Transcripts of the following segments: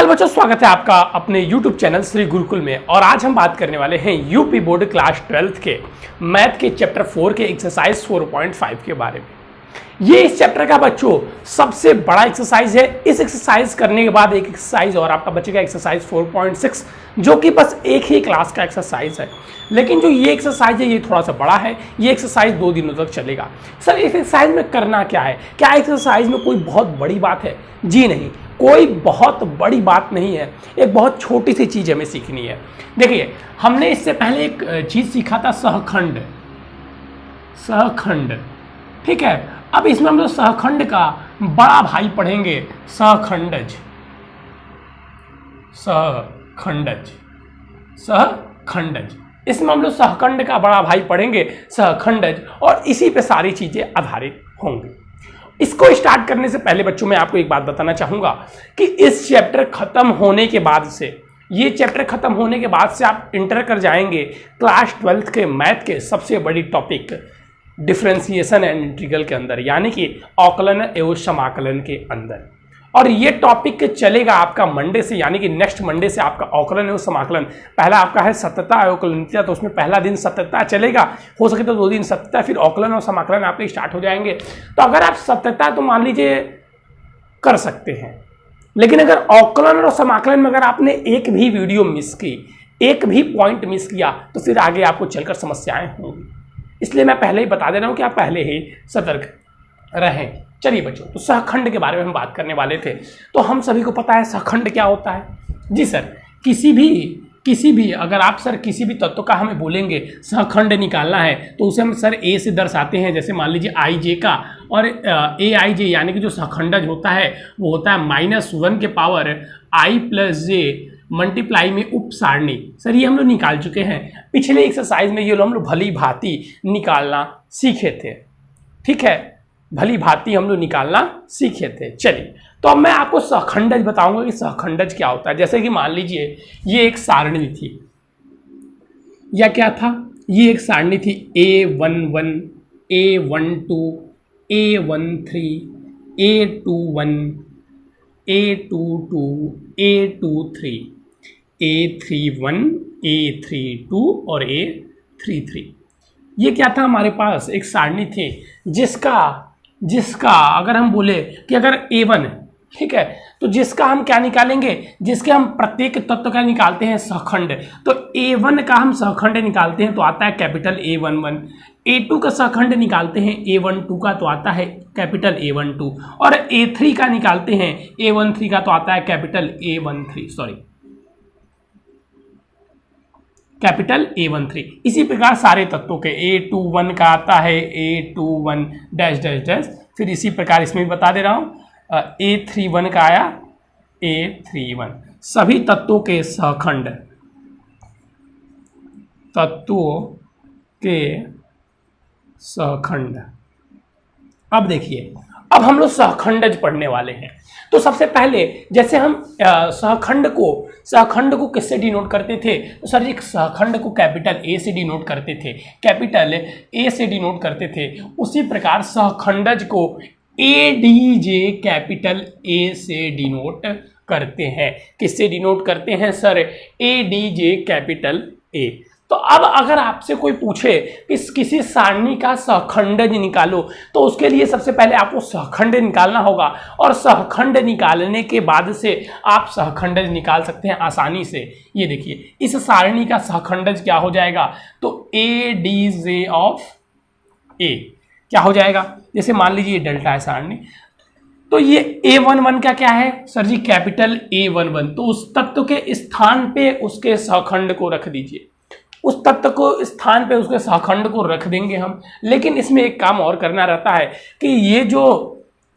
बच्चों, स्वागत है आपका अपने YouTube चैनल श्री गुरुकुल में। और आज हम बात करने वाले हैं यूपी बोर्ड क्लास 12th के मैथ के चैप्टर 4 के एक्सरसाइज 4.5 के बारे में। ये इस चैप्टर का बच्चों सबसे बड़ा एक्सरसाइज है। इस एक्सरसाइज करने के बाद एक एक्सरसाइज और आपका बचेगा एक्सरसाइज 4.6, जो कि बस एक ही क्लास का एक्सरसाइज है। लेकिन जो ये एक्सरसाइज है ये थोड़ा सा बड़ा है। ये एक्सरसाइज 2 दिनों तक चलेगा। सर, इस एक्सरसाइज में करना क्या है? क्या एक्सरसाइज में कोई बहुत बड़ी बात है? जी नहीं, कोई बहुत बड़ी बात नहीं है। एक बहुत छोटी सी चीज़ हमें सीखनी है। देखिए, हमने इससे पहले एक चीज़ सीखा था, सहखंड। सहखंड, ठीक है। अब इसमें हम लोग सहखंड का बड़ा भाई पढ़ेंगे, सहखंडज। सहखंडज, सहखंडज। इसमें हम लोग सहखंड का बड़ा भाई पढ़ेंगे, सहखंडज, और इसी पे सारी चीज़ें आधारित होंगी। इसको स्टार्ट करने से पहले बच्चों मैं आपको एक बात बताना चाहूँगा कि इस चैप्टर खत्म होने के बाद से, ये चैप्टर खत्म होने के बाद से आप इंटर कर जाएंगे क्लास 12th के मैथ के सबसे बड़ी टॉपिक डिफरेंशिएशन एंड इंटीग्रल के अंदर, यानी कि अवकलन एवं समाकलन के अंदर। और ये टॉपिक चलेगा आपका मंडे से, यानी कि नेक्स्ट मंडे से आपका अवकलन एवं समाकलन। पहला आपका है सत्यता अवकलनीयता, तो उसमें पहला दिन सत्यता चलेगा, हो सके तो 2 दिन सत्यता, फिर अवकलन और समाकलन आपके स्टार्ट हो जाएंगे। तो अगर आप सत्यता तो मान लीजिए कर सकते हैं, लेकिन अगर अवकलन और समाकलन में अगर आपने एक भी वीडियो मिस की, एक भी पॉइंट मिस किया, तो फिर आगे आपको चलकर समस्याएं होंगी। इसलिए मैं पहले ही बता दे रहा हूँ कि आप पहले ही सतर्क रहें। चलिए बच्चों, तो सहखंड के बारे में हम बात करने वाले थे। तो हम सभी को पता है सहखंड क्या होता है। जी सर, किसी भी अगर आप सर किसी भी तत्व का हमें बोलेंगे सहखंड निकालना है, तो उसे हम सर ए से दर्शाते हैं। जैसे मान लीजिए आई जे का, और ए आई जे, यानी कि जो सहखंडज होता है वो होता है -1 के पावर आई प्लस जे मल्टीप्लाई में उप सारणी। सर ये हम लोग निकाल चुके हैं पिछले एक्सरसाइज में। ये हम लोग भली भांति निकालना सीखे थे, ठीक है। भली भांति हम लोग निकालना सीखे थे। चलिए, तो अब मैं आपको सहखंडज बताऊंगा कि सहखंडज क्या होता है। जैसे कि मान लीजिए ये एक सारणी थी, या क्या था, ये एक सारणी थी A11, A12, A13, A21, A22, A23, A31, A32 और A33। ये क्या था, हमारे पास एक सारणी थी जिसका अगर हम बोले कि अगर A1, ठीक है, तो जिसका हम क्या निकालेंगे, जिसके हम प्रत्येक तत्व का निकालते हैं सहखंड। तो A1 का हम सहखंड निकालते हैं तो आता है कैपिटल A11। A2 का सहखंड निकालते हैं A12 का, तो आता है कैपिटल A12। और A3 का निकालते हैं A13 का, तो आता है कैपिटल A13। इसी प्रकार सारे तत्वों के A21 का आता है A21 डैश डैश डैश। फिर इसी प्रकार इसमें भी बता दे रहा हूँ, A31 का आया A31। सभी तत्वों के सहखंड, अब देखिए, अब हम लोग सहखंडज पढ़ने वाले हैं। तो सबसे पहले जैसे हम सहखंड को किससे डिनोट करते थे, तो सर जी सहखंड को कैपिटल ए से डिनोट करते थे, कैपिटल ए से डिनोट करते थे। उसी प्रकार सहखंडज को ADJ कैपिटल ए से डिनोट करते हैं। किससे डिनोट करते हैं सर? ADJ capital A. तो अब अगर आपसे कोई पूछे कि किसी सारणी का सहखंडज निकालो, तो उसके लिए सबसे पहले आपको सहखंड निकालना होगा, और सहखंड निकालने के बाद से आप सहखंडज निकाल सकते हैं आसानी से। ये देखिए, इस सारणी का सहखंडज क्या हो जाएगा, तो ADJ ऑफ ए क्या हो जाएगा। जैसे मान लीजिए ये डेल्टा है सारणी, तो ये A11 का क्या है सर जी, कैपिटल A11। तो उस तत्व के स्थान पे उसके सहखंड को रख दीजिए, उस तत्व को स्थान पे उसके सहखंड को रख देंगे हम। लेकिन इसमें एक काम और करना रहता है कि ये जो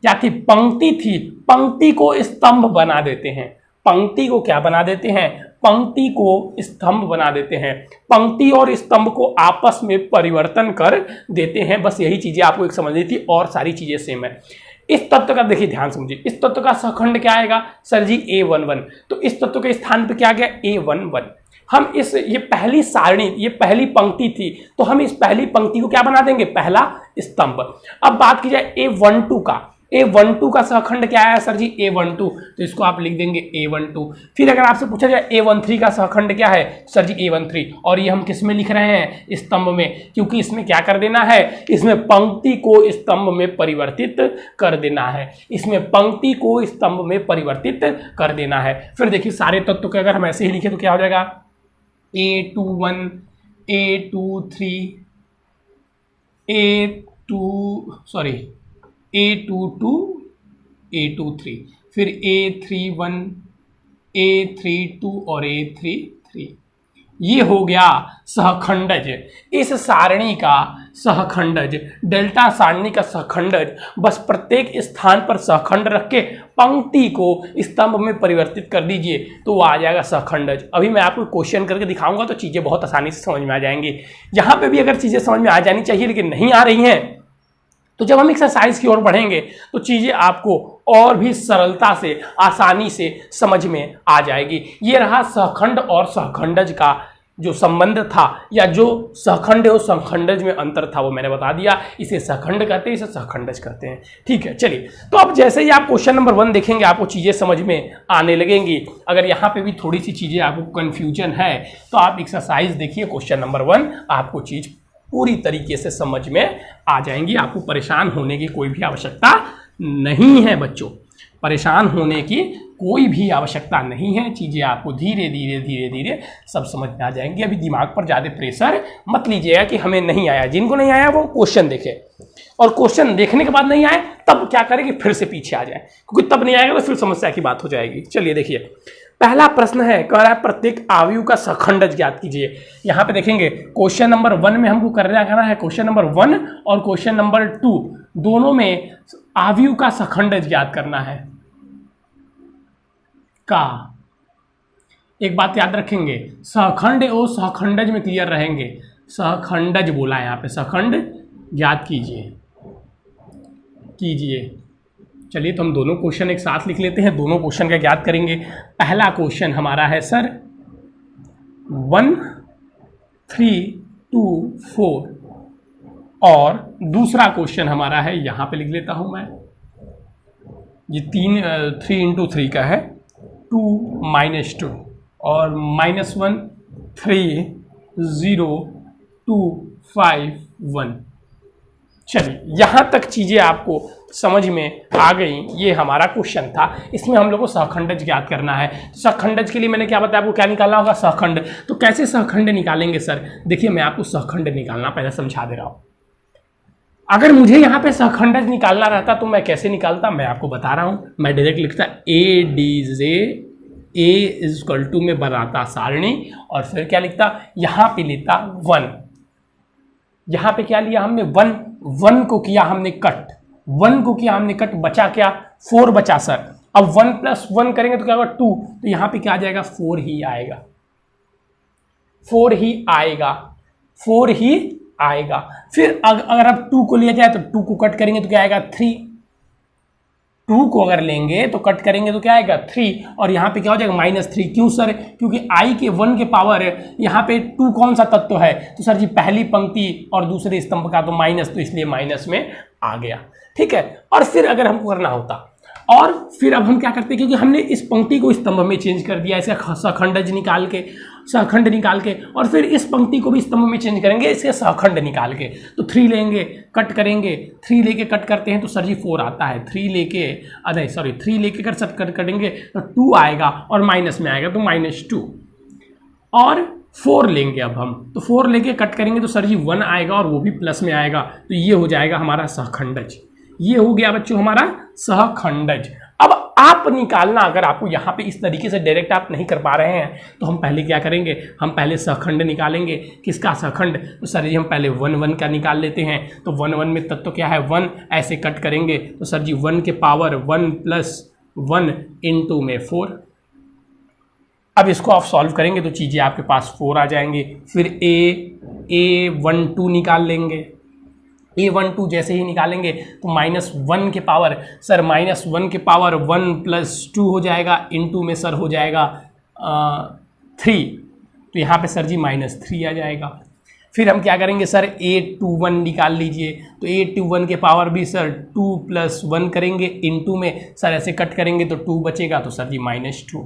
क्या थी, पंक्ति थी, पंक्ति को स्तंभ बना देते हैं। पंक्ति को क्या बना देते हैं, पंक्ति को स्तंभ बना देते हैं। पंक्ति और स्तंभ को आपस में परिवर्तन कर देते हैं। बस यही चीजें आपको एक समझनी थी, और सारी चीजें सेम है। इस तत्व का देखिए ध्यान समझिए, इस तत्व का सहखंड क्या आएगा सर जी, A11। तो इस तत्व के स्थान पे क्या आ गया, A11। हम ये पहली सारणी, ये पहली पंक्ति थी, तो हम इस पहली पंक्ति को क्या बना देंगे, पहला स्तंभ। अब बात की जाए A12 का, A12 का सहखंड क्या है सर जी? A12, तो इसको आप लिख देंगे A12। फिर अगर आपसे पूछा जाए A13 का सहखंड क्या है सर जी? A13। और ये हम किस में लिख रहे हैं? स्तंभ में, क्योंकि इसमें क्या कर देना है, इसमें पंक्ति को स्तंभ में परिवर्तित कर देना है, इसमें पंक्ति को स्तंभ में परिवर्तित कर देना है। फिर देखिए सारे तत्व के अगर हम ऐसे ही लिखे तो क्या हो जाएगा? A21, A23, A22, A23, फिर A31, A32 और A33। ये हो गया सहखंडज। इस सारणी का सहखंडज, डेल्टा सारणी का सहखंडज, बस प्रत्येक स्थान पर सहखंड रख के पंक्ति को स्तंभ में परिवर्तित कर दीजिए तो वो आ जाएगा सहखंडज। अभी मैं आपको क्वेश्चन करके दिखाऊंगा तो चीज़ें बहुत आसानी से समझ में आ जाएंगी। यहाँ पे भी अगर चीज़ें समझ में आ जानी चाहिए लेकिन नहीं आ रही हैं तो जब हम एक्सरसाइज की ओर बढ़ेंगे तो चीज़ें आपको और भी सरलता से, आसानी से समझ में आ जाएगी। ये रहा सहखंड और सहखंडज का जो संबंध था, या जो सहखंड और सहखंडज में अंतर था वो मैंने बता दिया। इसे सहखंड कहते हैं, इसे सहखंडज कहते हैं। ठीक है, चलिए तो अब जैसे ही आप क्वेश्चन नंबर 1 देखेंगे आपको चीज़ें समझ में आने लगेंगी। अगर यहाँ पे भी थोड़ी सी चीज़ें आपको कन्फ्यूजन है तो आप एक्सरसाइज देखिए क्वेश्चन नंबर 1, आपको चीज़ पूरी तरीके से समझ में आ जाएंगी। आपको परेशान होने की कोई भी आवश्यकता नहीं है बच्चों, परेशान होने की कोई भी आवश्यकता नहीं है। चीज़ें आपको धीरे धीरे धीरे धीरे सब समझ में आ जाएंगी। अभी दिमाग पर ज़्यादा प्रेशर मत लीजिएगा कि हमें नहीं आया। जिनको नहीं आया वो क्वेश्चन देखे, और क्वेश्चन देखने के बाद नहीं आए तब क्या करें कि फिर से पीछे आ जाए, क्योंकि तब नहीं आएगा तो फिर समस्या की बात हो जाएगी। चलिए देखिए, पहला प्रश्न है, कह रहा है प्रत्येक अवयव का सहखंडज ज्ञात कीजिए। यहाँ पे देखेंगे क्वेश्चन नंबर 1 में हमको करना है क्वेश्चन नंबर 1 और क्वेश्चन नंबर 2 दोनों में अवयव का सहखंडज ज्ञात करना है। का एक बात याद रखेंगे, सहखंड और सहखंडज में क्लियर रहेंगे। सहखंडज बोला है यहाँ पे, सहखंड ज्ञात कीजिए। चलिए तो हम दोनों क्वेश्चन एक साथ लिख लेते हैं, दोनों क्वेश्चन का ज्ञात करेंगे। पहला क्वेश्चन हमारा है सर 1, 3, 2, 4, और दूसरा क्वेश्चन हमारा है, यहाँ पे लिख लेता हूँ मैं, ये 3 × 3 का है, 2 - 2 और -1, 3, 0, 2, 5, 1। चलिए यहाँ तक चीज़ें आपको समझ में आ गई। ये हमारा क्वेश्चन था, इसमें हम लोग को सहखंडज ज्ञात करना है। सहखंडज के लिए मैंने क्या बताया आपको, क्या निकालना होगा? सहखंड। तो कैसे सहखंड निकालेंगे सर? देखिए मैं आपको सहखंड निकालना पहले समझा दे रहा हूँ। अगर मुझे यहाँ पे सहखंडज निकालना रहता तो मैं कैसे निकालता, मैं आपको बता रहा हूँ। मैं डायरेक्ट लिखता ADJ A में बनाता सारणी, और फिर क्या लिखता, यहाँ पे लेता 1। यहाँ पे क्या लिया हमने? 1 को किया हमने कट, 1 को किया हमने कट, बचा क्या? 4 बचा सर। अब 1 + 1 करेंगे तो क्या होगा? 2, तो यहाँ पे क्या आ जाएगा? 4 ही आएगा, 4 ही आएगा, 4 ही आएगा। फिर अगर अब 2 को लिया जाए तो 2 को कट करेंगे तो क्या आएगा? 3। 2 को अगर लेंगे तो कट करेंगे तो क्या आएगा? 3, और यहाँ पे क्या हो जाएगा? -3। क्यों सर? क्योंकि i के 1 के पावर यहाँ पे 2 कौन सा तत्व है? तो सर जी पहली पंक्ति और दूसरे स्तंभ का तो माइनस, तो इसलिए माइनस में आ गया। ठीक है, और फिर अगर हमको करना होता, और फिर अब हम क्या करते हैं, क्योंकि हमने इस पंक्ति को स्तंभ में चेंज कर दिया, ऐसे सहखंडज निकाल के, सहखंड निकाल के, और फिर इस पंक्ति को भी स्तंभ में चेंज करेंगे इसके सहखंड निकाल के। तो 3 लेंगे, कट करेंगे, 3 लेके कट करते हैं तो सर जी 4 आता है। 3 लेके, अरे सॉरी 3 लेके कट करेंगे तो 2 आएगा, और माइनस में आएगा तो -2, और 4 लेंगे अब हम, तो 4 लेके कट करेंगे तो सर जी 1 आएगा, और वो भी प्लस में आएगा। तो ये हो जाएगा हमारा सहखंडज। ये हो गया बच्चों हमारा सहखंडज। अब आप निकालना, अगर आपको यहाँ पे इस तरीके से डायरेक्ट आप नहीं कर पा रहे हैं तो हम पहले क्या करेंगे, हम पहले सहखंड निकालेंगे। किसका सहखंड? तो सर जी हम पहले 1 का निकाल लेते हैं। तो 1 में तत्व क्या है? 1। ऐसे कट करेंगे तो सर जी 1 के पावर 1 + 1 × में 4। अब इसको आप सॉल्व करेंगे तो चीज़ें आपके पास 4 आ जाएंगे। फिर A12 निकाल लेंगे। A12 जैसे ही निकालेंगे तो -1 के पावर, सर -1 के पावर 1 + 2 हो जाएगा, × में सर हो जाएगा 3, तो यहाँ पे सर जी -3 आ जाएगा। फिर हम क्या करेंगे सर, 821 निकाल लीजिए, तो 821 के पावर भी सर 2 + 1 करेंगे, इनटू में सर ऐसे कट करेंगे तो 2 बचेगा, तो सर जी -2।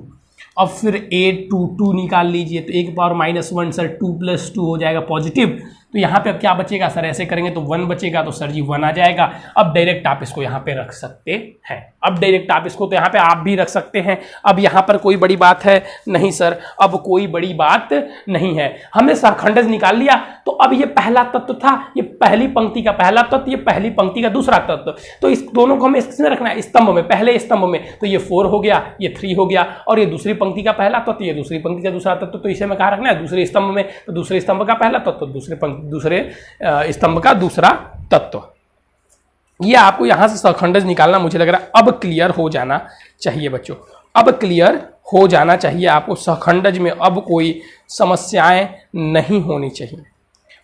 अब फिर 822 निकाल लीजिए, तो 1 पावर -1 सर 2 + 2 हो जाएगा पॉजिटिव, तो यहाँ पे अब क्या बचेगा सर, ऐसे करेंगे तो 1 बचेगा, तो सर जी 1 आ जाएगा। अब डायरेक्ट आप इसको यहाँ पे रख सकते हैं, अब डायरेक्ट आप इसको तो यहाँ पे आप भी रख सकते हैं। अब यहाँ पर कोई बड़ी बात है नहीं सर, अब कोई बड़ी बात नहीं है, हमने सहखंडज निकाल लिया। तो अब ये पहला तत्व था, ये पहली पंक्ति का पहला तत्व, ये पहली पंक्ति का दूसरा तत्व, तो इस दोनों को हमें इसमें रखना है, स्तंभ में, पहले स्तंभ में, तो ये 4 हो गया, ये 3 हो गया, और ये दूसरी पंक्ति का पहला तत्व, ये दूसरी पंक्ति का दूसरा तत्व, तो इसे में कहाँ रखना है, दूसरे स्तंभ में, तो दूसरे स्तंभ का पहला तत्व, दूसरे स्तंभ का दूसरा तत्व। ये आपको यहां से सहखंडज निकालना मुझे लग रहा है अब क्लियर हो जाना चाहिए बच्चों, अब क्लियर हो जाना चाहिए आपको, सहखंडज में अब कोई समस्याएं नहीं होनी चाहिए।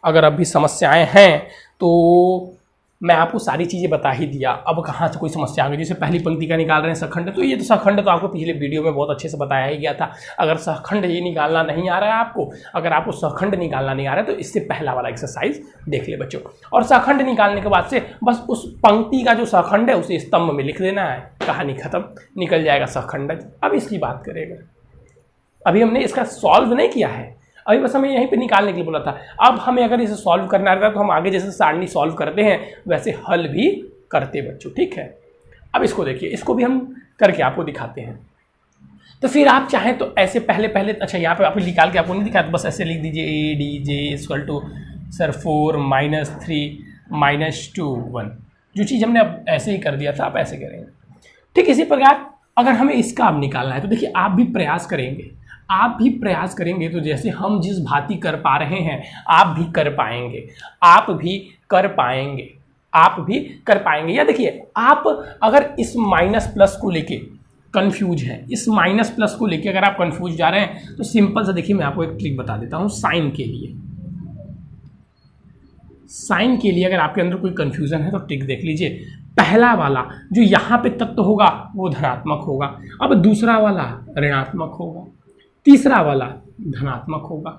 अगर अभी समस्याएं हैं तो मैं आपको सारी चीज़ें बता ही दिया, अब कहाँ से कोई समस्या आ गई। जैसे पहली पंक्ति का निकाल रहे हैं सहखंड, तो ये तो सहखंड तो आपको पिछले वीडियो में बहुत अच्छे से बताया ही गया था। अगर सहखंड ये निकालना नहीं आ रहा है आपको, अगर आपको सहखंड निकालना नहीं आ रहा है, तो इससे पहला वाला एक्सरसाइज देख ले बच्चों, और सहखंड निकालने के बाद से बस उस पंक्ति का जो सहखंड है उसे स्तंभ में लिख देना है, कहानी खत्म, निकल जाएगा सहखंड। अब इसकी बात करेगा, अभी हमने इसका सॉल्व नहीं किया है, अभी बस हमें यहीं पे निकालने के लिए बोला था। अब हमें अगर इसे सॉल्व करना रहता है तो हम आगे जैसे सारणी सॉल्व करते हैं वैसे हल भी करते बच्चों, ठीक है। अब इसको देखिए, इसको भी हम करके आपको दिखाते हैं। तो फिर आप चाहें तो ऐसे पहले अच्छा यहाँ पे आप निकाल के आपको नहीं दिखाया, तो बस ऐसे लिख दीजिए ADJ = सर 4 - 3 - 2 1, जो चीज़ हमने अब ऐसे ही कर दिया था आप ऐसे करेंगे। ठीक इसी प्रकार अगर हमें इसका अब निकालना है तो देखिए आप भी प्रयास करेंगे, आप भी प्रयास करेंगे तो जैसे हम जिस भांति कर पा रहे हैं आप भी कर पाएंगे, आप भी कर पाएंगे, आप भी कर पाएंगे। या देखिए आप अगर इस माइनस प्लस को लेके कंफ्यूज हैं, इस माइनस प्लस को लेके अगर आप कंफ्यूज जा रहे हैं तो सिंपल सा देखिए मैं आपको एक ट्रिक बता देता हूँ। साइन के लिए, साइन के लिए अगर आपके अंदर कोई कंफ्यूजन है तो ट्रिक देख लीजिए। पहला वाला जो यहाँ पे तत्व होगा वो धनात्मक होगा, अब दूसरा वाला ऋणात्मक होगा, तीसरा वाला धनात्मक होगा,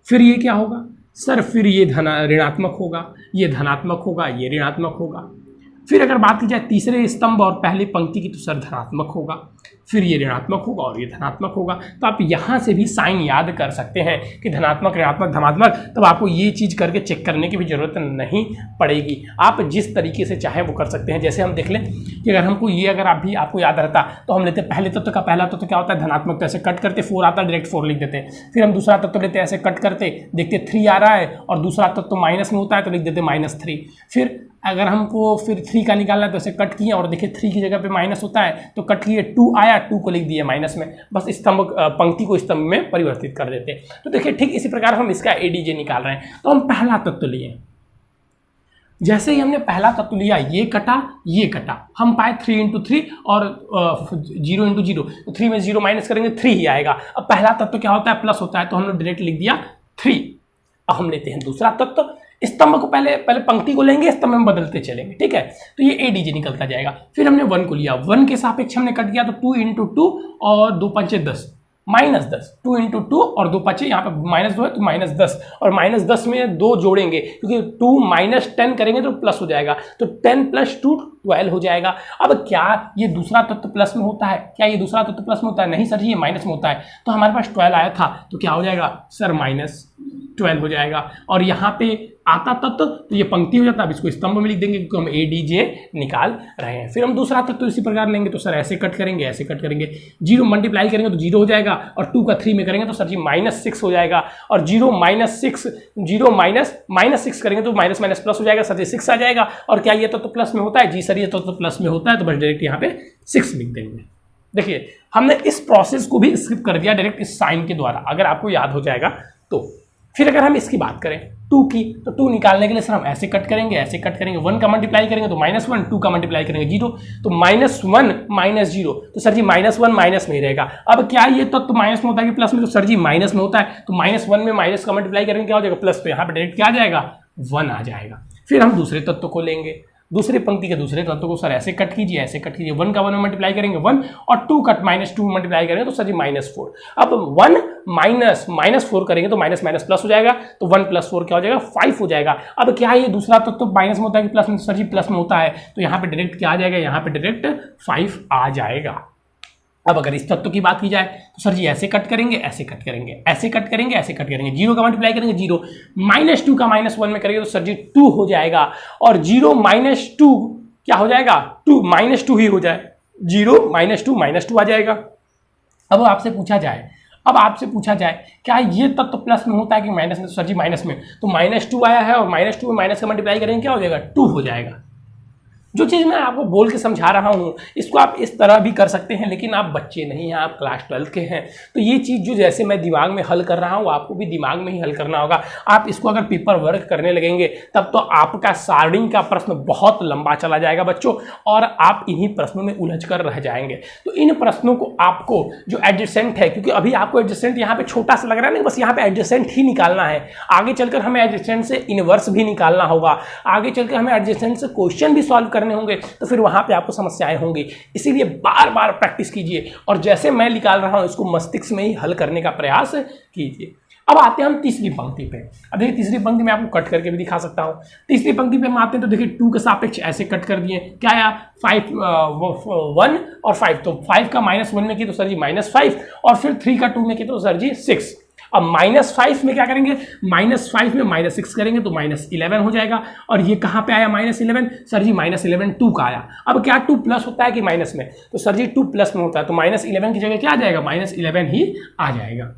फिर ये क्या होगा सर, फिर ये ऋणात्मक होगा, ये धनात्मक होगा, ये ऋणात्मक होगा। फिर अगर बात की जाए तीसरे स्तंभ और पहली पंक्ति की तो सर धनात्मक होगा, फिर ये ऋणात्मक होगा और ये धनात्मक होगा। तो आप यहाँ से भी साइन याद कर सकते हैं कि धनात्मक, ऋणात्मक, धनात्मक, तब आपको ये चीज़ करके चेक करने की भी जरूरत नहीं पड़ेगी, आप जिस तरीके से चाहे वो कर सकते हैं। जैसे हम देख लें कि अगर हमको ये अगर आप भी आपको याद रहता तो हम लेते पहले तत्व का पहला तत्व क्या होता है धनात्मक, तो ऐसे कट करते 4 आता डायरेक्ट 4 लिख देते हैं। फिर हम दूसरा तत्व लेते ऐसे कट करते देखते 3 आ रहा है और दूसरा तत्व माइनस में होता है तो लिख देते -3। फिर अगर हमको फिर 3 का निकालना है तो ऐसे कट किए और देखिए 3 की जगह पे माइनस होता है तो कट किए, 2 आया 2 को लिख दिए माइनस में, बस स्तंभ पंक्ति को स्तंभ में परिवर्तित कर देते हैं। तो देखिए ठीक इसी प्रकार हम इसका ADJ निकाल रहे हैं। तो हम पहला तत्व लिए, जैसे ही हमने पहला तत्व लिया ये कटा, हम पाए 3 × 3 और 0 × 0, तो 3 में 0 माइनस करेंगे 3 ही आएगा। अब पहला तत्व क्या होता है प्लस होता है, तो हमने डायरेक्ट लिख दिया 3। अब हम लेते हैं दूसरा तत्व, स्तंभ को पहले पंक्ति को लेंगे, स्तंभ में बदलते चलेंगे, ठीक है। तो ये ADJ निकलता जाएगा। फिर हमने 1 को लिया, 1 के सापेक्ष हमने कट किया तो 2 × 2 और 2 × 5 = 10, -10, 2 × 2 और 2 × 5, यहाँ पे -2 है तो -10, और -10 में 2 जोड़ेंगे क्योंकि 2 - 10 करेंगे तो प्लस हो जाएगा, तो 10 + 2 12 हो जाएगा। अब क्या ये दूसरा तत्व प्लस में होता है, क्या ये दूसरा तत्व प्लस में होता है, नहीं सर जी ये माइनस में होता है। तो हमारे पास 12 आया था तो क्या हो जाएगा सर -12 हो जाएगा, और यहाँ पे आता तत्व तो ये पंक्ति हो जाता है। अब इसको स्तंभ में लिख देंगे क्योंकि हम ADJ निकाल रहे हैं। फिर हम दूसरा तत्व इसी प्रकार लेंगे तो सर ऐसे कट करेंगे, ऐसे कट करेंगे, 0 मल्टीप्लाई करेंगे तो 0 हो जाएगा, और 2 का 3 में करेंगे तो सर जी -6 हो जाएगा, और 0 -6 करेंगे तो माइनस माइनस प्लस हो जाएगा, सर जी 6 आ जाएगा। और क्या ये तत्व प्लस में होता है, जी सर ये तत्व प्लस में होता है, तो बस डायरेक्ट यहाँ पे 6 लिख देंगे। देखिए हमने इस प्रोसेस को भी स्किप कर दिया डायरेक्ट इस साइन के द्वारा, अगर आपको याद हो जाएगा तो। फिर अगर हम इसकी बात करें 2 की, तो 2 निकालने के लिए सर हम ऐसे कट करेंगे, ऐसे कट करेंगे, 1 का मल्टीप्लाई करेंगे तो -1, 2 का मल्टीप्लाई करेंगे 0, तो -1 - 0, तो सर जी -1 माइनस में ही रहेगा। अब क्या ये तत्व माइनस में होता है कि प्लस में, तो सर जी माइनस में होता है, तो -1 में माइनस का मल्टीप्लाई करेंगे क्या हो जाएगा प्लस, तो यहाँ पे डायरेक्ट क्या आ जाएगा 1 आ जाएगा। फिर हम दूसरे तत्व को लेंगे, दूसरी पंक्ति के दूसरे तत्व को सर ऐसे कट कीजिए, ऐसे कट कीजिए, 1 का 1 में मल्टीप्लाई करेंगे 1 और 2 का -2 मल्टीप्लाई करेंगे तो सर जी -4। अब 1 माइनस -4 करेंगे तो माइनस माइनस प्लस हो जाएगा, तो 1 + 4 क्या हो जाएगा 5 हो जाएगा। अब क्या है ये दूसरा तत्व तो माइनस में होता है कि प्लस में, सर जी प्लस में होता है, तो यहाँ पे डायरेक्ट क्या आ जाएगा, यहाँ पे डायरेक्ट 5 आ जाएगा। अब अगर इस तत्व की बात की जाए तो सर जी ऐसे कट करेंगे, ऐसे कट करेंगे, ऐसे कट करेंगे, ऐसे कट करेंगे, 0 का मल्टीप्लाई करेंगे 0, -2 का -1 में करेंगे तो सर जी 2 हो जाएगा, और 0 - 2 क्या हो जाएगा 2 -2 ही हो जाए, 0 -2 -2 आ जाएगा। अब आपसे पूछा जाए क्या ये तत्व प्लस में होता है कि माइनस में, तो सर जी माइनस में, तो -2 आया है और -2 में माइनस का मल्टीप्लाई करेंगे क्या हो जाएगा 2 हो जाएगा। जो चीज़ मैं आपको बोल के समझा रहा हूँ इसको आप इस तरह भी कर सकते हैं, लेकिन आप बच्चे नहीं हैं, आप क्लास 12 के हैं, तो ये चीज़ जो जैसे मैं दिमाग में हल कर रहा हूँ आपको भी दिमाग में ही हल करना होगा। आप इसको अगर पेपर वर्क करने लगेंगे तब तो आपका सारणी का प्रश्न बहुत लंबा चला जाएगा बच्चों, और आप इन्हीं प्रश्नों में उलझ कर रह जाएंगे। तो इन प्रश्नों को आपको जो एडजेसेंट है, क्योंकि अभी आपको एडजेसेंट यहाँ पे छोटा सा लग रहा है ना, बस यहाँ पे एडजेसेंट ही निकालना है, आगे चलकर हमें एडजेसेंट से इनवर्स भी निकालना होगा, आगे चलकर हमें एडजेसेंट से क्वेश्चन भी सॉल्व करने होंगे, तो फिर वहां पे आपको समस्याएं होंगी। इसीलिए बार बार प्रैक्टिस कीजिए और जैसे मैं निकाल रहा हूं इसको मस्तिष्क में ही हल करने का प्रयास कीजिए। अब आते हैं हम तीसरी पंक्ति पे। अब देखिए तीसरी पंक्ति में आपको कट करके भी दिखा सकता हूं। तीसरी पंक्ति पे हम आते हैं तो देखिए 2 के सापेक्ष ऐसे कट कर दिए, क्या आया 5 1 और 5, तो 5 का -1 में किया तो सर जी -5, और फिर 3 का 2 में किया तो सर जी 6। अब -5 में क्या करेंगे, -5 में -6 करेंगे तो -11 हो जाएगा, और ये कहाँ पे आया -11, सर जी -11 2 का आया। अब क्या 2 प्लस होता है कि माइनस में, तो सर जी 2 प्लस में होता है, तो -11 की जगह क्या आ जाएगा -11 ही आ जाएगा।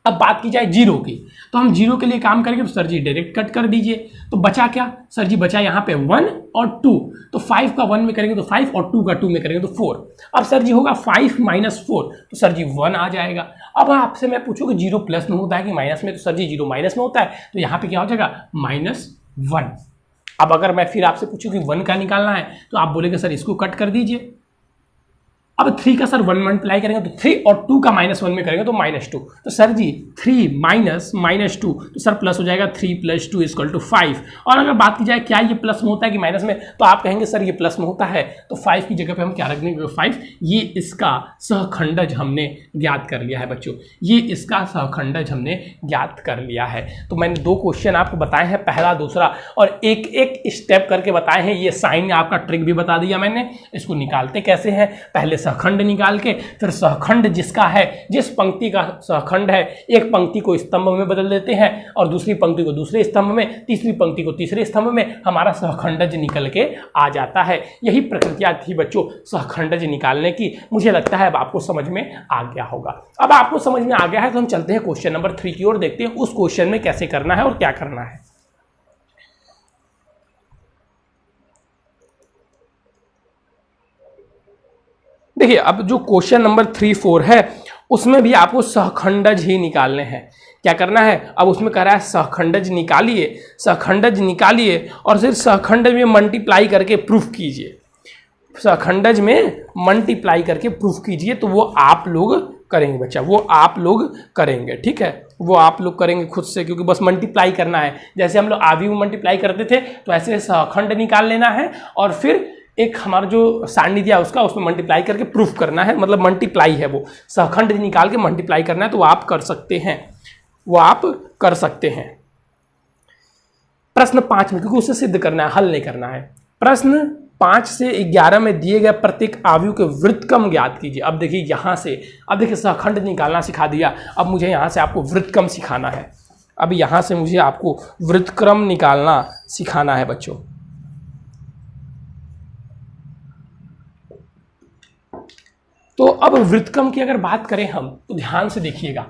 अब बात की जाए 0 की, तो हम 0 के लिए काम करेंगे तो सर जी डायरेक्ट कट कर दीजिए, तो बचा क्या, सर जी बचा यहाँ पे 1 और 2, तो 5 का 1 में करेंगे तो 5 और 2 का 2 में करेंगे तो 4। अब सर जी होगा 5 - 4, तो सर जी 1 आ जाएगा। अब आपसे मैं पूछूँ कि 0 प्लस में होता है कि माइनस में, तो सर जी 0 माइनस में होता है, तो यहाँ पे क्या हो जाएगा -1। अब अगर मैं फिर आपसे पूछूँ कि 1 का निकालना है तो आप बोलेंगे सर इसको कट कर दीजिए। अब 3 का सर 1 मल्टीप्लाई करेंगे तो 3 और 2 का -1 में करेंगे तो -2, तो सर जी 3 -2, तो सर प्लस हो जाएगा 3 + 2 = 5। और अगर बात की जाए क्या ये प्लस में होता है कि माइनस में, तो आप कहेंगे सर ये प्लस में होता है, तो 5 की जगह पे हम क्या रख देंगे 5। ये इसका सहखंडज हमने ज्ञात कर लिया है बच्चों, ये इसका सहखंडज हमने ज्ञात कर लिया है। तो मैंने 2 क्वेश्चन आपको बताए हैं, पहला दूसरा, और एक एक स्टेप करके बताए हैं। ये साइन आपका ट्रिक भी बता दिया मैंने, इसको निकालते कैसे हैं, पहले सहखंड निकाल के फिर सहखंड जिसका है, जिस पंक्ति का सहखंड है, एक पंक्ति को स्तंभ में बदल देते हैं और दूसरी पंक्ति को दूसरे स्तंभ में, तीसरी पंक्ति को तीसरे स्तंभ में, हमारा सहखंडज निकल के आ जाता है। यही प्रक्रिया थी बच्चों सहखंडज निकालने की। मुझे लगता है अब आपको समझ में आ गया होगा। अब आपको समझ में आ गया है तो हम चलते हैं क्वेश्चन नंबर 3 की ओर, देखते हैं उस क्वेश्चन में कैसे करना है और क्या करना है। देखिए अब जो क्वेश्चन नंबर 3, 4 है उसमें भी आपको सहखंडज ही निकालने हैं। क्या करना है, अब उसमें कह रहा है सहखंडज निकालिए, सहखंडज निकालिए और फिर सहखंडज में मल्टीप्लाई करके प्रूफ कीजिए। सहखंडज में मल्टीप्लाई करके प्रूफ कीजिए, तो वो आप लोग करेंगे बच्चा, वो आप लोग करेंगे, ठीक है, वो आप लोग करेंगे खुद से, क्योंकि बस मल्टीप्लाई करना है। जैसे हम लोग आवी में मल्टीप्लाई करते थे तो ऐसे सहखंड निकाल लेना है और फिर एक हमारा जो सारणी दिया उसका उसमें मल्टीप्लाई करके प्रूफ करना है, मतलब मल्टीप्लाई है वो, सहखंड निकाल के मल्टीप्लाई करना है, तो वो आप कर सकते हैं, वो आप कर सकते हैं। प्रश्न 5 में, क्योंकि उसे सिद्ध करना है, हल नहीं करना है। प्रश्न 5 से 11 में दिए गए प्रत्येक आव्यूह के व्युत्क्रम ज्ञात कीजिए। अब देखिए यहाँ से, अब देखिए सहखंड निकालना सिखा दिया, अब मुझे यहाँ से आपको व्युत्क्रम सिखाना है। अब यहाँ से मुझे आपको व्युत्क्रम निकालना सिखाना है बच्चों। तो अब व्युत्क्रम की अगर बात करें हम तो ध्यान से देखिएगा,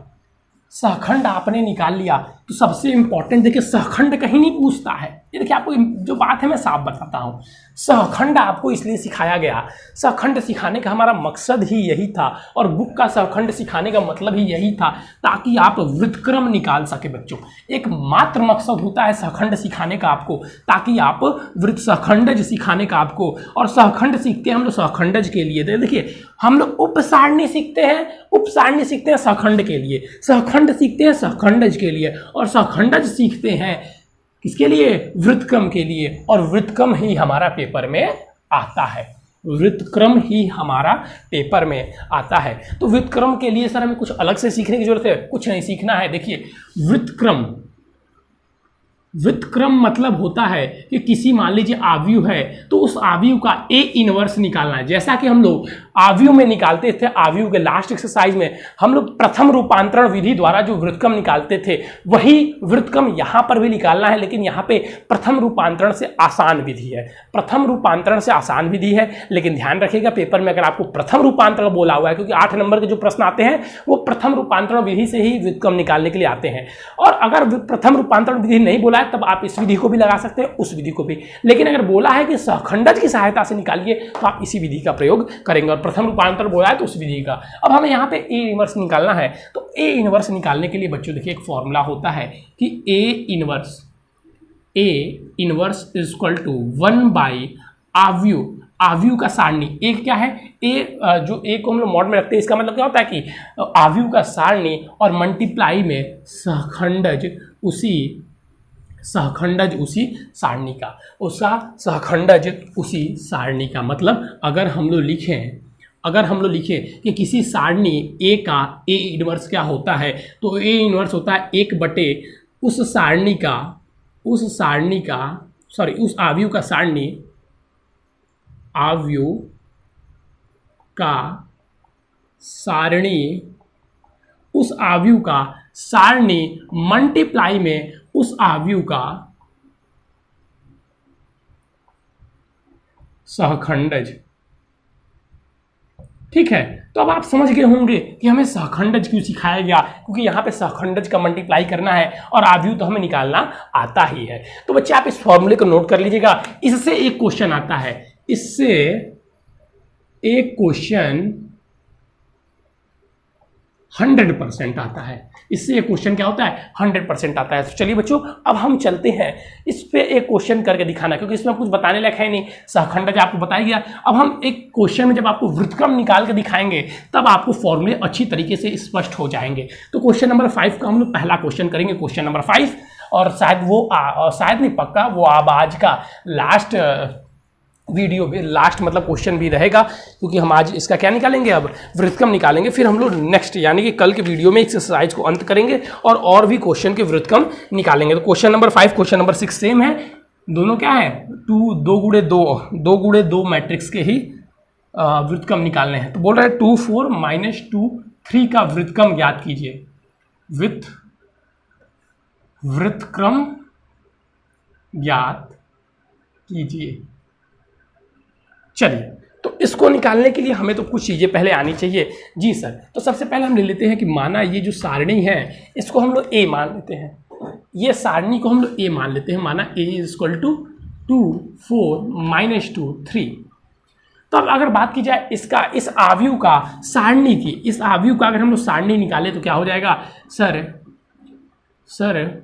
सहखंड आपने निकाल लिया तो सबसे इंपॉर्टेंट देखिए सहखंड कहीं नहीं पूछता है। ये देखिए आपको जो बात है मैं साफ बताता हूँ, सहखंड आपको इसलिए सिखाया गया, सहखंड सिखाने का हमारा मकसद ही यही था और बुक का सहखंड सिखाने का मतलब ही यही था, ताकि आप व्युत्क्रम निकाल सके बच्चों। एकमात्र मकसद होता है सहखंड सिखाने का आपको, ताकि आप सहखंडज सिखाने का आपको। और सहखंड सीखते हैं हम लोग सहखंडज के लिए, देखिए हम लोग उपसारणी सीखते हैं, उपसारणी सीखते हैं सहखंड के लिए, सहखंड सीखते हैं सहखंडज के लिए, और सहखंडज सीखते हैं किसके लिए? व्युत्क्रम के लिए। और व्युत्क्रम ही हमारा पेपर में आता है, व्युत्क्रम ही हमारा पेपर में आता है। तो व्युत्क्रम के लिए सर हमें कुछ अलग से सीखने की जरूरत है? कुछ नहीं सीखना है। देखिए व्युत्क्रम, व्युत्क्रम मतलब होता है कि किसी मान लीजिए आव्यूह है तो उस आव्यूह का ए इनवर्स निकालना है। जैसा कि हम लोग आव्यूह में निकालते थे, आव्यूह के लास्ट एक्सरसाइज में हम लोग प्रथम रूपांतरण विधि द्वारा जो व्युत्क्रम निकालते थे वही व्युत्क्रम यहाँ पर भी निकालना है, लेकिन यहाँ पे प्रथम रूपांतरण से आसान विधि है। प्रथम रूपांतरण से आसान विधि है, लेकिन ध्यान रखिएगा पेपर में अगर आपको प्रथम रूपांतरण बोला हुआ है, क्योंकि 8 नंबर के जो प्रश्न आते हैं वो प्रथम रूपांतरण विधि से ही व्युत्क्रम निकालने के लिए आते हैं। और अगर प्रथम रूपांतरण विधि नहीं बोला है तब आप इस विधि को भी लगा सकते हैं, उस विधि को भी। लेकिन अगर बोला है कि सहखंडज की सहायता से निकालिए तो आप इसी विधि का प्रयोग करेंगे, और प्रथम रूपांतरण बोला है तो उस विधि का। अब हमें यहाँ पे ए इनवर्स निकालना है, तो ए इनवर्स निकालने के लिए बच्चों देखिए एक फॉर्मूला होता है कि A inverse is equal to 1 आव्यूह, आव्यूह का सारणी। ए क्या है? ए जो ए को हम लोग मॉड में रखते हैं, इसका मतलब क्या होता है कि आव्यूह का सारणी और मल्टीप्लाई में सहखंडज उसी सारणी का, उसका सहखंडज उसी सारणी का। मतलब अगर हम लोग लिखें कि किसी सारणी ए का ए इनवर्स क्या होता है, तो ए इनवर्स होता है 1/, उस आव्यूह का सारणी मल्टीप्लाई में उस आव्यूह का सहखंडज। ठीक है, तो अब आप समझ गए होंगे कि हमें सहखंडज क्यों सिखाया गया, क्योंकि यहाँ पे सहखंडज का मल्टीप्लाई करना है और आव्यूह तो हमें निकालना आता ही है। तो बच्चे आप इस फॉर्मूले को नोट कर लीजिएगा। इससे एक क्वेश्चन आता है, 100% आता है। इससे एक क्वेश्चन क्या होता है? 100% आता है। तो चलिए बच्चों अब हम चलते हैं इस पे एक क्वेश्चन करके दिखाना, क्योंकि इसमें कुछ बताने लायक है नहीं, सहखंडज आपको बताया गया। अब हम एक क्वेश्चन में जब आपको व्युत्क्रम निकाल के दिखाएंगे तब आपको फॉर्मूले अच्छी तरीके से स्पष्ट हो जाएंगे। तो क्वेश्चन नंबर 5 का हम लोग पहला क्वेश्चन करेंगे, क्वेश्चन नंबर 5। और शायद नहीं पक्का वो आज का लास्ट वीडियो भी, लास्ट मतलब क्वेश्चन भी रहेगा, क्योंकि हम आज इसका क्या निकालेंगे, अब व्युत्क्रम निकालेंगे। फिर हम लोग नेक्स्ट यानी कि कल के वीडियो में एक्सरसाइज को अंत करेंगे और भी क्वेश्चन के व्युत्क्रम निकालेंगे। तो question number 5 question number 6 same है, दोनों क्या है? 2 मैट्रिक्स के ही व्युत्क्रम निकालने हैं। तो बोल रहा है 2 4 -2 3 का व्युत्क्रम ज्ञात कीजिए। व्युत्क्रम ज्ञात कीजिए। चलिए, तो इसको निकालने के लिए हमें तो कुछ चीज़ें पहले आनी चाहिए। जी सर, तो सबसे पहले हम ले लेते हैं कि माना ये जो सारणी है इसको हम लोग ए मान लेते हैं, ये सारणी को हम लोग ए मान लेते हैं। माना ए इज इक्वल टू 2 4 -2 3। तो अब अगर बात की जाए इस आव्यूह का सारणी की, इस आव्यूह का अगर हम लोग सारणी निकाले तो क्या हो जाएगा? सर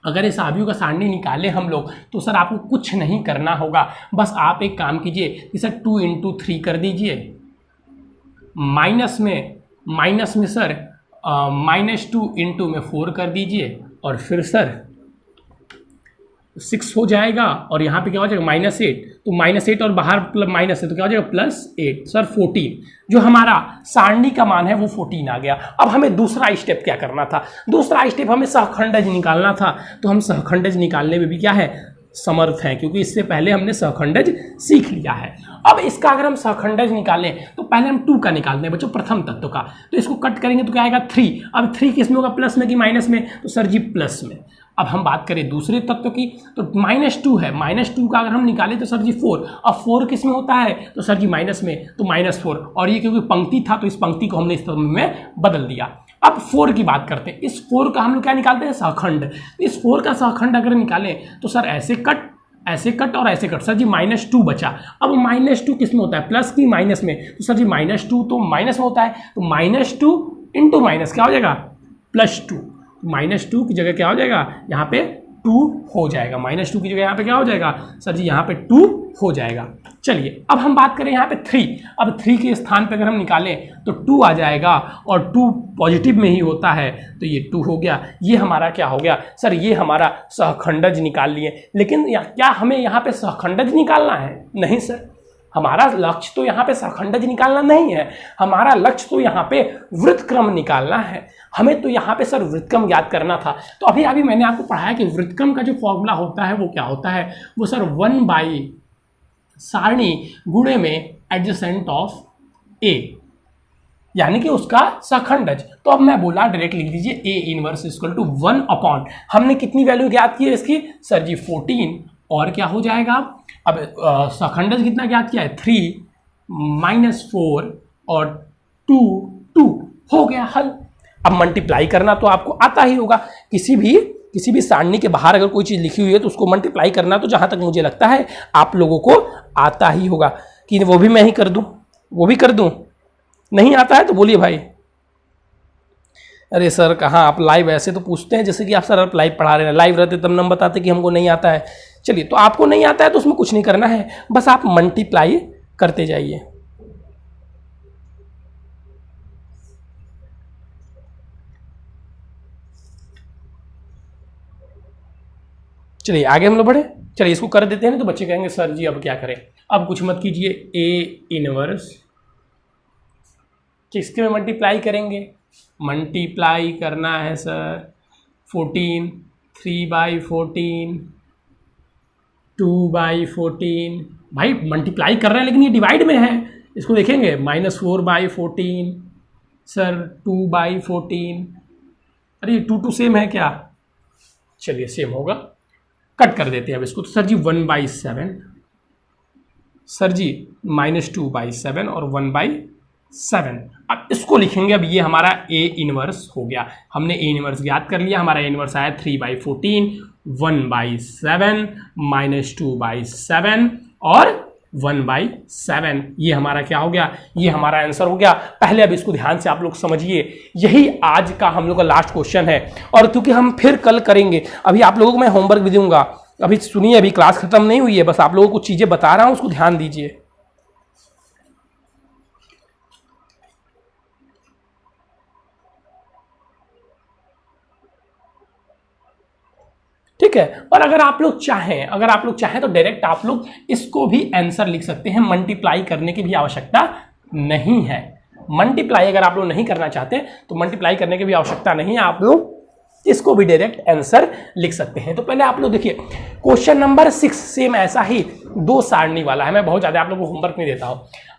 अगर इस आव्यूह का सारणी निकाले हम लोग तो सर आपको कुछ नहीं करना होगा, बस आप एक काम कीजिए कि सर 2 × 3 कर दीजिए, माइनस में सर -2 × 4 कर दीजिए, और फिर सर 6 हो जाएगा, और यहाँ पे क्या हो जाएगा? -8। तो -8 और बाहर माइनस है तो क्या हो जाएगा? +8 सर 14। जो हमारा सारणी का मान है वो 14 आ गया। अब हमें दूसरा स्टेप क्या करना था? दूसरा स्टेप हमें सहखंडज निकालना था। तो हम सहखंडज निकालने में भी क्या है? समर्थ हैं, क्योंकि इससे पहले हमने सहखंडज सीख लिया है। अब इसका अगर हम सहखंडज निकालें तो पहले हम 2 का निकालते हैं बच्चों, प्रथम तत्व का। तो इसको कट करेंगे तो क्या आएगा? 3। अब 3 किस में होगा? प्लस में कि माइनस में? तो सर जी प्लस में। अब हम बात करें दूसरे तत्व की, तो -2 है, -2 का अगर हम निकालें तो सर जी 4। अब 4 किस में होता है? तो सर जी माइनस में, तो -4। और ये क्योंकि पंक्ति था तो इस पंक्ति को हमने इस तत्व में बदल दिया। अब 4 की बात करते हैं। इस 4 का हम लोग क्या निकालते हैं? सहखंड। इस 4 का सहखंड अगर निकालें तो सर ऐसे कट और ऐसे कट, सर जी -2 बचा। अब -2 किस में होता है? प्लस की माइनस में? तो सर जी -2 तो माइनस में होता है, तो -2 × क्या हो जाएगा? +2। -2 की जगह क्या हो जाएगा? यहाँ पे 2 हो जाएगा। -2 की जगह यहाँ पे क्या हो जाएगा सर जी, यहाँ पे 2 हो जाएगा। चलिए अब हम बात करें यहाँ पे 3। अब 3 के स्थान पे अगर हम निकालें तो 2 आ जाएगा और 2 पॉजिटिव में ही होता है, तो ये 2 हो गया। ये हमारा क्या हो गया सर, ये हमारा सहखंडज निकाल लिए। लेकिन क्या हमें यहाँ पे सहखंडज निकालना है? नहीं सर, हमारा लक्ष्य तो यहाँ पे सहखंडज निकालना नहीं है, हमारा लक्ष्य तो यहाँ पे वृत्तक्रम निकालना है। हमें तो यहाँ पे सर वृत्तक्रम ज्ञात करना था। तो अभी मैंने आपको पढ़ाया कि वृत्तक्रम का जो फॉर्मूला होता है वो क्या होता है, वो सर 1 बाई सारणी गुणे में एडजेसेंट ऑफ ए, यानी कि उसका सहखंडज। तो अब मैं बोला डायरेक्ट लिख दीजिए A inverse equal to 1 upon, हमने कितनी वैल्यू ज्ञात की है इसकी सर जी 14, और क्या हो जाएगा अब सहखंडज कितना ज्ञात किया है 3 -4 और 2 हो गया हल। अब मल्टीप्लाई करना तो आपको आता ही होगा, किसी भी सारणी के बाहर अगर कोई चीज़ लिखी हुई है तो उसको मल्टीप्लाई करना तो जहाँ तक मुझे लगता है आप लोगों को आता ही होगा। कि वो भी मैं ही कर दूँ, वो भी कर दूँ, नहीं आता है तो बोलिए भाई। अरे सर कहाँ आप लाइव ऐसे तो पूछते हैं जैसे कि आप सर लाइव पढ़ा रहे हैं, लाइव रहते तब न बताते कि हमको नहीं आता है। चलिए तो आपको नहीं आता है तो उसमें कुछ नहीं करना है, बस आप मल्टीप्लाई करते जाइए। चलिए आगे हम लोग बढ़े, चलिए इसको कर देते हैं ना, तो बच्चे कहेंगे सर जी अब क्या करें। अब कुछ मत कीजिए, ए इनवर्स किसके में मल्टीप्लाई करेंगे, मल्टीप्लाई करना है सर 14, 3/14, 2/14। भाई मल्टीप्लाई कर रहे हैं लेकिन ये डिवाइड में है, इसको देखेंगे -4/14 सर 2/14। अरे 2 सेम है क्या, चलिए सेम होगा, कट कर देते हैं अब इसको। तो सर जी 1/7 सर जी -2/7 और 1/7। अब इसको लिखेंगे, अब ये हमारा ए इनवर्स हो गया। हमने ए इनवर्स ज्ञात कर लिया, हमारा ए इनवर्स आया 3/14, 1/7 -2/7 और 1/7। ये हमारा क्या हो गया, ये हमारा आंसर हो गया। पहले अब इसको ध्यान से आप लोग समझिए, यही आज का हम लोग का लास्ट क्वेश्चन है, और क्योंकि हम फिर कल करेंगे, अभी आप लोगों को मैं होमवर्क भी दूंगा। अभी सुनिए, अभी क्लास खत्म नहीं हुई है, बस आप लोगों को चीजें बता रहा हूं, उसको ध्यान दीजिए। ठीक है, और अगर आप लोग चाहें तो डायरेक्ट आप लोग इसको भी आंसर लिख सकते हैं, मल्टीप्लाई करने की भी आवश्यकता नहीं है। मल्टीप्लाई अगर आप लोग नहीं करना चाहते तो मल्टीप्लाई करने की भी आवश्यकता नहीं है, आप लोग इसको भी डायरेक्ट आंसर लिख सकते हैं। तो पहले आप लोग देखिए क्वेश्चन नंबर 6 सेम ऐसा ही 2 सारणी वाला है, मैं बहुत ज़्यादा आप लोगों को होमवर्क नहीं देता हूँ।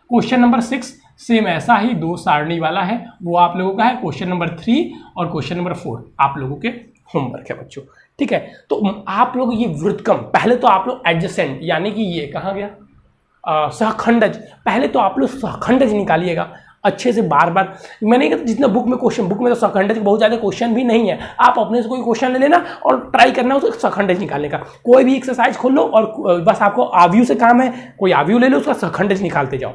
क्वेश्चन नंबर 6 सेम ऐसा ही 2 सारणी वाला है, वो आप लोगों का है क्वेश्चन नंबर 3 और क्वेश्चन नंबर 4 आप लोगों के होमवर्क है बच्चों। ठीक है, तो आप लोग ये वृत्तक्रम पहले तो आप लोग एडजेसेंट, यानी कि ये कहाँ गया सहखंडज, पहले तो आप लोग सहखंडज निकालिएगा अच्छे से। बार बार मैंने कहा जितना बुक में तो सहखंडज बहुत ज़्यादा क्वेश्चन भी नहीं है, आप अपने से कोई क्वेश्चन ले लेना और ट्राई करना उसको सहखंडज निकालने का। कोई भी एक्सरसाइज खोल लो और बस आपको आव्यू से काम है, कोई आव्यू ले लो उसका सहखंडज निकालते जाओ।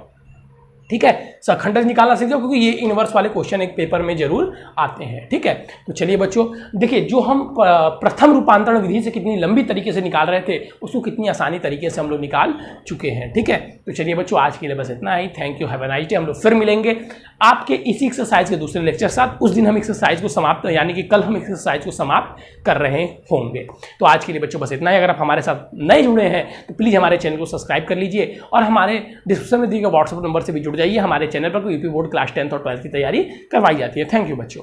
ठीक है, सहखंडज निकालना सीख जाओ, क्योंकि ये इनवर्स वाले क्वेश्चन एक पेपर में जरूर आते हैं। ठीक है, तो चलिए बच्चों देखिए, जो हम प्रथम रूपांतरण विधि से कितनी लंबी तरीके से निकाल रहे थे उसको कितनी आसानी तरीके से हम लोग निकाल चुके हैं। ठीक है, तो चलिए बच्चों आज के लिए बस इतना ही। Thank you, have a nice day. हम लोग फिर मिलेंगे आपके इसी एक्सरसाइज के दूसरे लेक्चर साथ। उस दिन हम एक्सरसाइज को समाप्त, यानी कि कल हम एक्सरसाइज को समाप्त कर रहे होंगे। तो आज के लिए बच्चों बस इतना ही। अगर आप हमारे साथ नए जुड़े हैं तो प्लीज़ हमारे चैनल को सब्सक्राइब कर लीजिए और हमारे डिस्क्रिप्शन में दिए गए व्हाट्सएप नंबर से भी जुड़ जाइए। हमारे चैनल पर यूपी बोर्ड क्लास 10th और 12th की तैयारी करवाई जाती है। थैंक यू बच्चों।